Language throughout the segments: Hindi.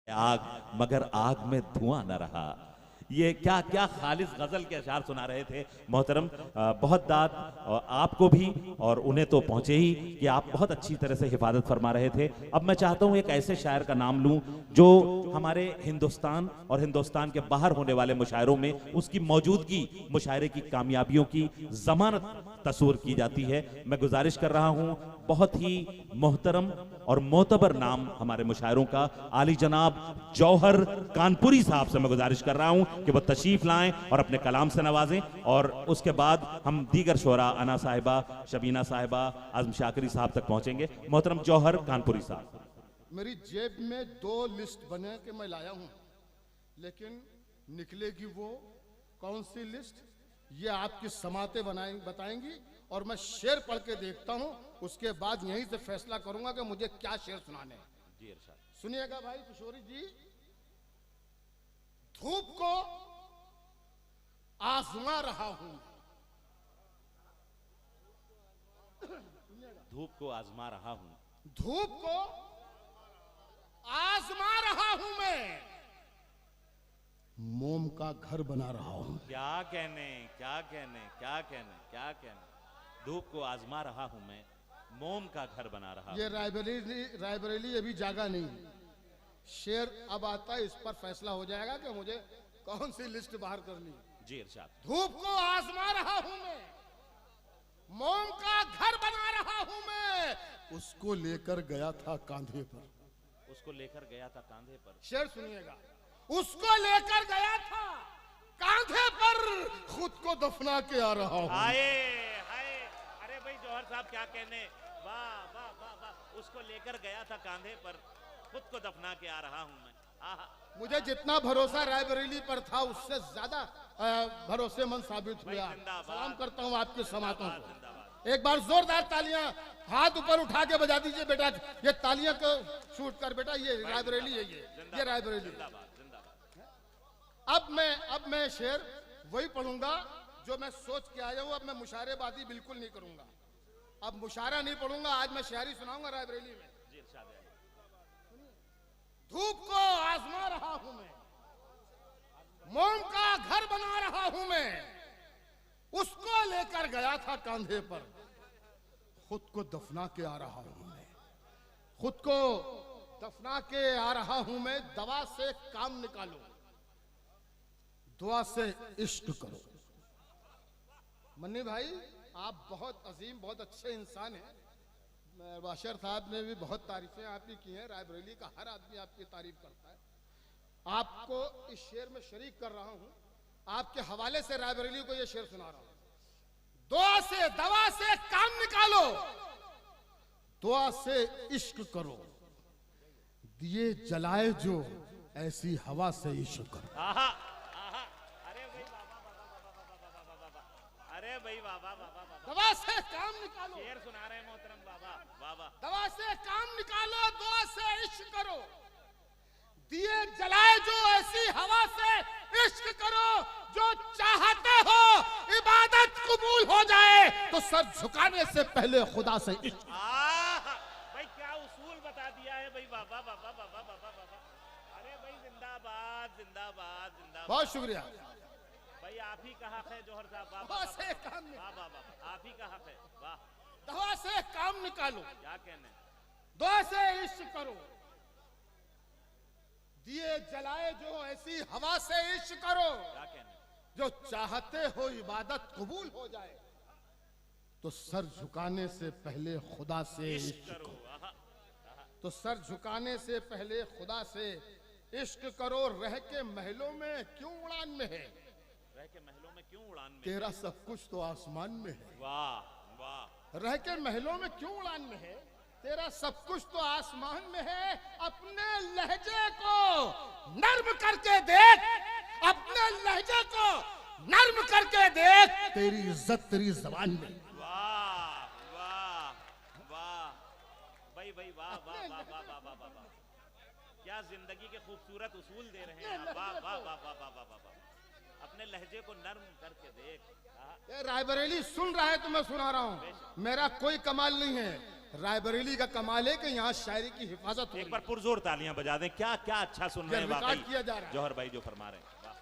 आग मगर आग में धुआं न रहा। ये क्या क्या खालिस गजल के अशार सुना रहे थे मोहतरम। बहुत दाद आपको भी और उन्हें तो पहुंचे ही कि आप बहुत अच्छी तरह से हिफाजत फरमा रहे थे। अब मैं चाहता हूं एक ऐसे शायर का नाम लूं जो हमारे हिंदुस्तान और हिंदुस्तान के बाहर होने वाले मुशायरों में उसकी मौजूदगी मुशायरे की कामयाबियों की जमानत तस्वूर की जाती है। मैं गुजारिश कर रहा हूं बहुत ही मोहतरम और मोतबर नाम हमारे मुशायरों का आली जनाब जौहर कानपुरी साहब से मैं गुजारिश कर रहा हूं कि वो तशरीफ लाएं और अपने कलाम से नवाजें। और उसके बाद हम दीगर शोरा अना साहिबा, शबीना साहिबा, आजम शाकरी साहब तक पहुंचेंगे। मोहतरम जौहर कानपुरी साहब। मेरी जेब में 2 लिस्ट बने के मैं लाया हूं, लेकिन निकलेगी वो कौन सी लिस्ट ये आपकी समातें बताएंगी और मैं शेर पढ़ के देखता हूं, उसके बाद यहीं से फैसला करूंगा कि मुझे क्या शेर सुनाने हैं। जी इरशाद। सुनिएगा भाई किशोरी जी। धूप को आजमा रहा हूं, धूप को आजमा रहा हूं, धूप को आजमा रहा हूं मैं, मोम का घर बना रहा हूं। क्या कहने क्या कहने क्या कहने क्या कहने। धूप को आजमा रहा हूं मैं, मोम का घर बना रहा हूं। ये रायबरेली अभी जागा नहीं, शेर अब आता है, इस पर फैसला हो जाएगा कि मुझे कौन सी लिस्ट बाहर करनी। जी इरशाद। धूप को आजमा रहा हूं मैं, मोम का घर बना रहा हूं मैं, उसको लेकर गया था कांधे पर, उसको लेकर गया था कांधे पर। शेर सुनिएगा। उसको लेकर गया था कांधे पर, खुद को दफना के आ रहा हूं। हाय हाय, अरे भाई जौहर साहब क्या कहने। वाह वाह वाह वाह। उसको लेकर गया था कांधे पर, खुद को दफना के आ रहा हूं मैं। मुझे जितना भरोसा रायबरेली पर था उससे ज्यादा भरोसेमंद साबित हुआ। सलाम करता हूं आपके समातों को। एक बार जोरदार तालियां हाथ ऊपर उठा के बजा दीजिए बेटा। ये तालियां को शूट कर बेटा, ये रायबरेली है, ये रायबरेली। अब मैं शेर वही पढ़ूंगा जो मैं सोच के आया हूं। अब मैं मुशायरेबाजी बिल्कुल नहीं करूंगा, अब मुशायरा नहीं पढ़ूंगा, आज मैं शायरी सुनाऊंगा रायबरेली में। धूप को आजमा रहा हूं मैं, मोम का घर बना रहा हूं मैं, उसको लेकर गया था कांधे पर, खुद को दफना के आ रहा हूं मैं, खुद को दफना के आ रहा हूं मैं। दवा से काम निकालो, दुआ से इश्क करो। मन्नी भाई आप बहुत अजीम, बहुत अच्छे इंसान हैं। बाशर साहब ने भी बहुत तारीफें आपकी की हैं, रायबरेली का हर आदमी आपकी तारीफ करता है। आपको इस शेर में शरीक कर रहा हूं, आपके हवाले से रायबरेली को यह शेर सुना रहा हूं। दुआ से दवा से काम निकालो, दुआ से इश्क करो, दिए जलाए जो ऐसी हवा से इश्क करो। अरे भाई बाबा बाबा, दवा से काम निकालो, शेर सुना रहे हैं मोहतरम बाबा। बाबा दवा से काम निकालो, दुआ से इश्क करो, दिए जलाए जो ऐसी हवा से इश्क करो, जो चाहते हो इबादत कबूल हो जाए, तो सर झुकाने से पहले खुदा से इश्क। भाई क्या उसूल बता दिया है भाई बाबा बाबा बाबा बाबा बाबा। अरे भाई जिंदाबाद जिंदाबाद जिंदाबाद। बहुत शुक्रिया भाई, आप ही का हक है जौहर साहब। दवा से काम आप ही का हक है। वाह, दवा से काम निकालो, क्या कहने। दुआ से इश्क करो, दिए जलाए जो ऐसी हवा से इश्क करो, क्या कहने। जो चाहते हो इबादत कबूल हो जाए, तो सर झुकाने से पहले खुदा से इश्क करो, तो सर झुकाने से पहले खुदा से इश्क करो। रह के महलों में क्यों उड़ान में है, रह के महलों में क्यों उड़ान में, तेरा सब कुछ तो आसमान में है। वाह वाह। रह के महलों में क्यों उड़ान में है, तेरा सब कुछ तो आसमान में है। अपने लहजे को नर्म करके देख, अपने लहजे को नर्म करके देख, तेरी इज्जत तेरी जबान में। वाह वाह वाह भाई भाई, वाह वाह वाह वाह वाह वाह वाह। क्या जिंदगी के खूबसूरत उसूल दे रहे हैं आप। वाह वाह वाह वाह वाह वाह वाह। अपने लहजे को नर्म करके देख। ये रायबरेली सुन रहा है तो मैं सुना रहा हूँ, मेरा कोई कमाल नहीं है, रायबरेली का कमाल है कि यहाँ शायरी की हिफाजत हो एक रही बार पुरजोर तालियां बजा दें। क्या क्या अच्छा सुन रहे हैं रिकॉर्ड वाकई किया जा रहा है। जौहर भाई जो फरमा रहे हैं। वाह।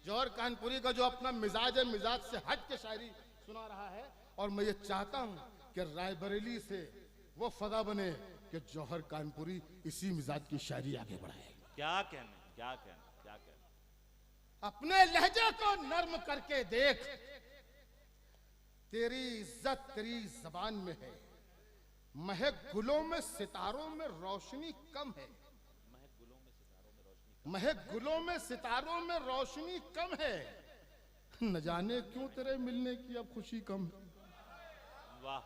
जौहर कानपुरी का जो अपना मिजाज है, मिजाज से हट के शायरी सुना रहा है, और मैं ये चाहता हूँ कि रायबरेली से वो फदा बने कि जौहर कानपुरी इसी मिजाज की शायरी आगे बढ़ाए। क्या कहने, क्या कहने, क्या कहने। अपने लहजे को नर्म करके देख, तेरी इज्जत तेरी जबान में है, महक गुलों में सितारों में रोशनी कम है, महक गुलों में सितारों में रोशनी कम है, न जाने क्यों तेरे मिलने की अब खुशी कम है। वाह।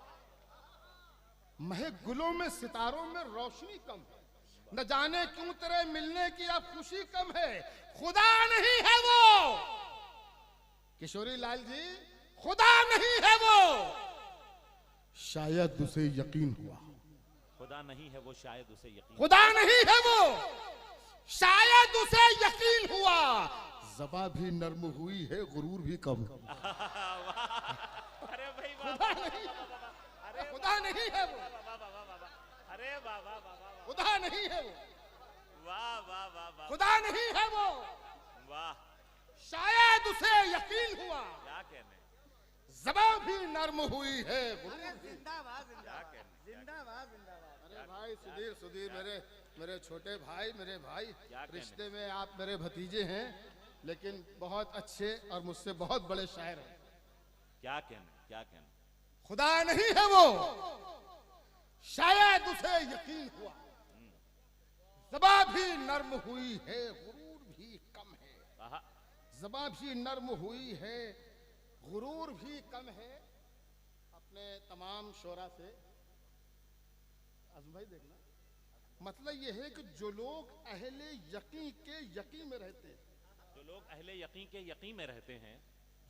महक गुलों में सितारों में रोशनी कम है, न जाने क्यों तेरे मिलने की अब खुशी कम है। खुदा नहीं है वो, किशोरी लाल जी, खुदा नहीं है वो, शायद उसे यकीन हुआ। खुदा नहीं है वो, शायद उसे यकीन। खुदा नहीं है वो, शायद उसे यकीन हुआ। ज़बां भी नर्म हुई है, गुरूर भी कम। अरे भाई खुदा नहीं, खुदा नहीं है वो, अरे वाह वाह वाह, खुदा नहीं है वो, वाह वाह वाह वाह, खुदा नहीं है वो, वाह। शायद उसे यकीन हुआ। क्या कहने, ज़बां भी नर्म हुई है, गुरूर भी। जिंदाबाद क्या कहने। जिंदाबाद जिंदाबाद। अरे भाई सुधीर मेरे छोटे भाई, मेरे भाई, क्या कहने? रिश्ते में आप मेरे भतीजे हैं, लेकिन बहुत अच्छे और मुझसे बहुत बड़े शायर हैं। क्या कहने, क्या कहने। खुदा नहीं है वो, शायद उसे यकीन हुआ। ज़बां भी नर्म हुई है, गुरूर भी कम है। आहा, ज़बां भी नर्म हुई है, गुरूर भी कम है। अपने तमाम शोरा से आज़म भाई देखना, मतलब यह है कि जो लोग अहले यकीन के यकीन में रहते हैं, जो लोग अहले यकीन के यकीन में रहते हैं,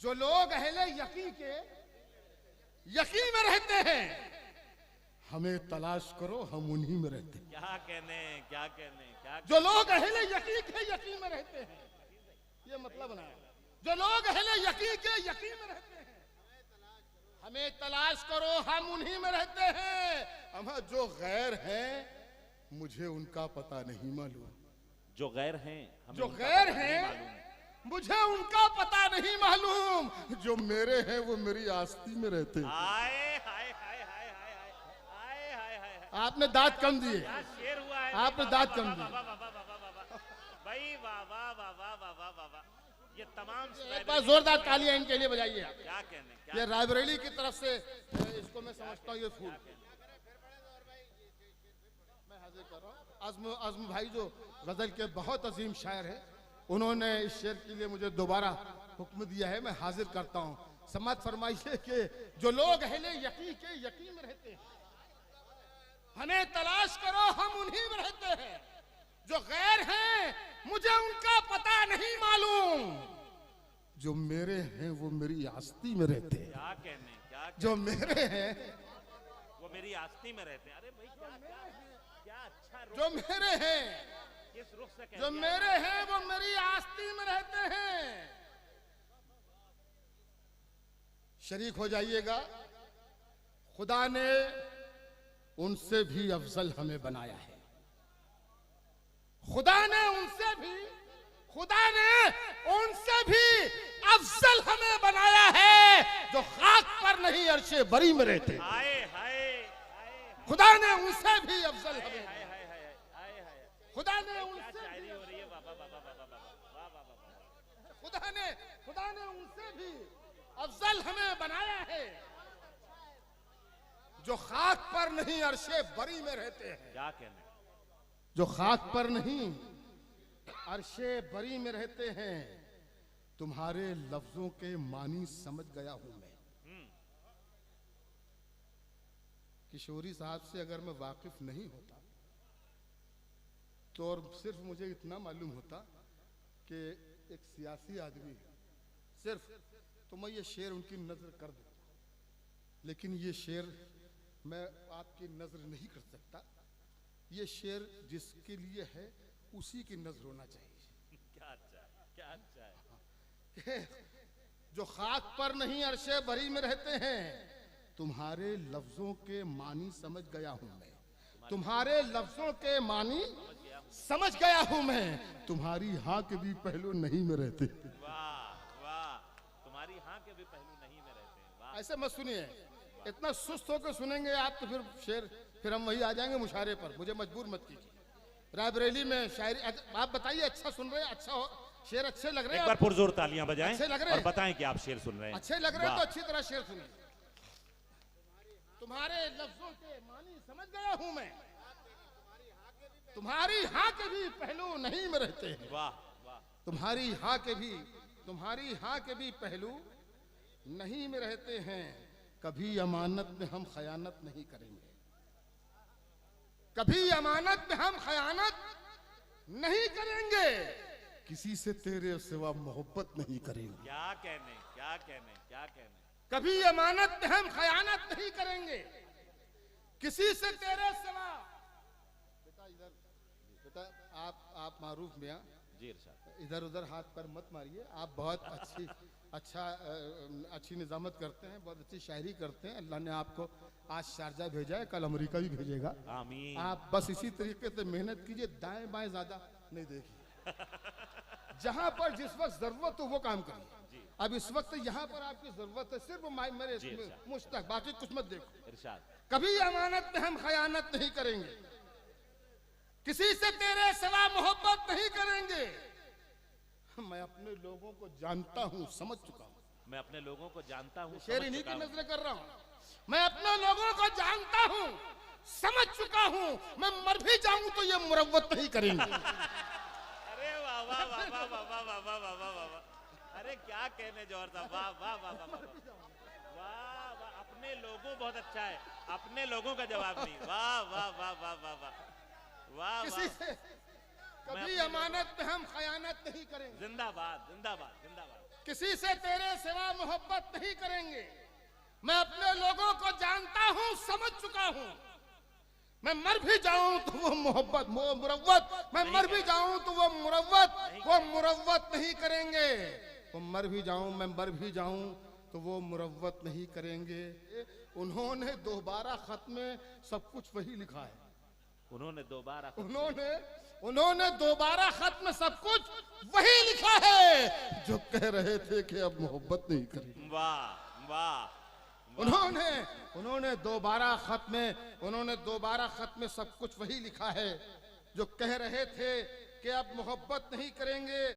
जो लोग अहले यकीन के यकीन में रहते हैं, हमें तलाश करो, हम उन्हीं में रहते हैं। क्या कहने, क्या कहने, क्या जो लोग अहले यकीन के यकीन में रहते हैं, ये मतलब बनाया, जो लोग अहले यकीन के यकीन में रहते हैं, हमें तलाश करो, हम उन्हीं में रहते हैं। हम जो गैर हैं, मुझे उनका पता नहीं मालूम। जो गैर हैं, हमें जो उनका गैर पता नहीं हैं, मालूम। मुझे उनका पता नहीं मालूम। जो मेरे हैं वो मेरी आस्ती में रहते हैं। आए हाय हाय हाय हाय हाय हाय हाय हाय। आपने दांत कम दिए, क्या शेर हुआ है। आपने दांत कम दिए। वाह वाह वाह वाह वाह वाह वाह। भाई वाह वाह वाह वाह वाह वाह वाह वाह। ये तमाम एक बार जोरदार तालियां इनके लिए बजाइए आप। क्या कहने, क्या ये रायबरेली की तरफ से इसको मैं समझता हूँ, ये फूल मैं हाजिर कर रहा हूँ। आज़म भाई जो गजल के बहुत अजीम शायर हैं, उन्होंने इस शेर के लिए मुझे दोबारा हुक्म दिया है, मैं हाजिर करता हूँ। समात फरमाइए कि जो लोग अहले यकीन के यकीन में रहते हैं, हमें तलाश करो, हम उन्हीं में रहते हैं। जो गैर हैं, मुझे उनका पता नहीं मालूम। जो मेरे हैं वो मेरी आस्ती में रहते हैं। क्या कहने, क्या जो मेरे हैं, वो मेरी आस्ती में रहते हैं। अरे भाई क्या क्या क्या अच्छा रुख, जो मेरे हैं, किस रुख से कह जो दिया। मेरे हैं वो मेरी आस्ती में रहते हैं। शरीक हो जाइएगा। खुदा ने उनसे भी अफजल हमें बनाया है। खुदा ने उनसे भी अफजल हमें बनाया है, जो खाक पर नहीं अर्शे बरी में रहते। हाय हाय खुदा ने उनसे भी अफजल हमें, हाय हाय हाय हाय हाय। खुदा ने क्या उनसे शायरी हो रही है। वाह वाह वाह वाह वाह वाह वाह वाह वाह। खुदा ने उनसे भी अफजल हमें बनाया है, जो खाक पर नहीं अर्शे बरी में रहते हैं। क्या कहने, जो खाक पर नहीं अर्शे बरी में रहते हैं। तुम्हारे लफ्जों के मानी समझ गया हूं मैं। किशोरी साहब से अगर मैं वाकिफ नहीं होता तो, और सिर्फ मुझे इतना मालूम होता कि एक सियासी आदमी है सिर्फ, तो मैं ये शेर उनकी नजर कर देता, लेकिन ये शेर मैं आपकी नजर नहीं कर सकता। ये शेर जिसके लिए है उसी की नजर होना चाहिए। क्या अच्छा, क्या अच्छा है। जो खाक पर नहीं अर्शे बरी में रहते हैं, तुम्हारे लफ्जों के मानी समझ गया हूं मैं, तुम्हारे लफ्जों के मानी समझ गया हूं मैं, तुम्हारी हाँ के भी पहलू नहीं में रहते। वाह वाह, तुम्हारी हाँ के भी पहलू नहीं में रहते हैं। वाह, ऐसे मत सुनिए, इतना सुस्त होकर सुनेंगे आप तो फिर शेर, फिर हम वही आ जाएंगे मुशारे पर। मुझे मजबूर मत कीजिए। रायबरेली में शायरी आप बताइए, अच्छा सुन रहे हैं? अच्छा हो, शेर अच्छे लग रहे हैं? एक बार पुरजोर तालियां बजाएं अच्छे लग रहे और हैं? बताएं कि आप शेर सुन रहे हैं। अच्छे लग रहे हैं वाह। तो अच्छी तरह शेर सुनिए। तुम्हारे लफ्जों के मानी समझ गया हूं मैं, तुम्हारी हाँ के भी पहलू नहीं में रहते हैं। वाह वाह, तुम्हारी हाँ के भी पहलू नहीं में रहते हैं। कभी अमानत में हम खयानत नहीं करेंगे, कभी अमानत में हम खयानत नहीं करेंगे, किसी से तेरे सिवा मोहब्बत नहीं करेंगे। क्या कहने, क्या कहने, क्या कहने। कभी अमानत में हम खयानत नहीं करेंगे, किसी से तेरे सिवा। बेटा इधर, बेटा आप मारूफ मियां, जी इरशाद। इधर उधर हाथ पर मत मारिए। आप बहुत अच्छी निजामत करते हैं, बहुत अच्छी शायरी करते हैं। अल्लाह ने आपको आज शारजा भेजा है, कल अमेरिका भी भेजेगा। आमीन। आप बस इसी तरीके से मेहनत कीजिए, दाएं बाएं ज्यादा नहीं देखिए। जहां पर जिस वक्त जरूरत हो वो काम करिए। अब इस वक्त यहाँ पर आपकी जरूरत है सिर्फ मेरे मुझ तक, बाकी कुछ मत देखो। इरशाद। कभी अमानत में हम खयानत नहीं करेंगे, किसी से तेरे सिवा मोहब्बत नहीं करेंगे। मैं अपने लोगों को जानता हूं, समझ चुका हूं। मैं अपने लोगों को जानता हूँ, शेर इन्हीं की नजर कर रहा हूं। मैं अपने लोगों को जानता हूं, समझ चुका हूं। मैं मर भी जाऊं तो ये मुरव्वत नहीं करेंगे। अरे वाह वाह वाह वाह वाह वाह वाह वाह वाह वाह वाह। अरे क्या कहने जौहर साहब, वाह वाह वाह वाह वाह वाह। अपने लोगों, बहुत अच्छा है, अपने लोगों का जवाब नहीं। वाह वाह वाह वाह वाह वाह वाह। किसी से कभी अमानत में हम खयानत नहीं करेंगे, जिंदाबाद जिंदाबाद जिंदाबाद। किसी से तेरे सिवा मोहब्बत नहीं करेंगे। मैं अपने लोगों को जानता हूं, समझ चुका हूं। मैं मर भी जाऊं तो वो मोहब्बत, वो मुरव्वत, मैं मर भी जाऊं तो वो मुरव्वत नहीं करेंगे। वो मर भी जाऊं, मैं मर भी जाऊं तो वो मुरव्वत नहीं करेंगे। उन्होंने दोबारा खत में सब कुछ वही लिखा है। उन्होंने दोबारा खत में सब कुछ वही लिखा है जो कह रहे थे कि अब मोहब्बत नहीं करेंगे। वाह वाह। उन्होंने दोबारा खत में सब कुछ वही लिखा है जो कह रहे थे कि अब मोहब्बत नहीं करेंगे।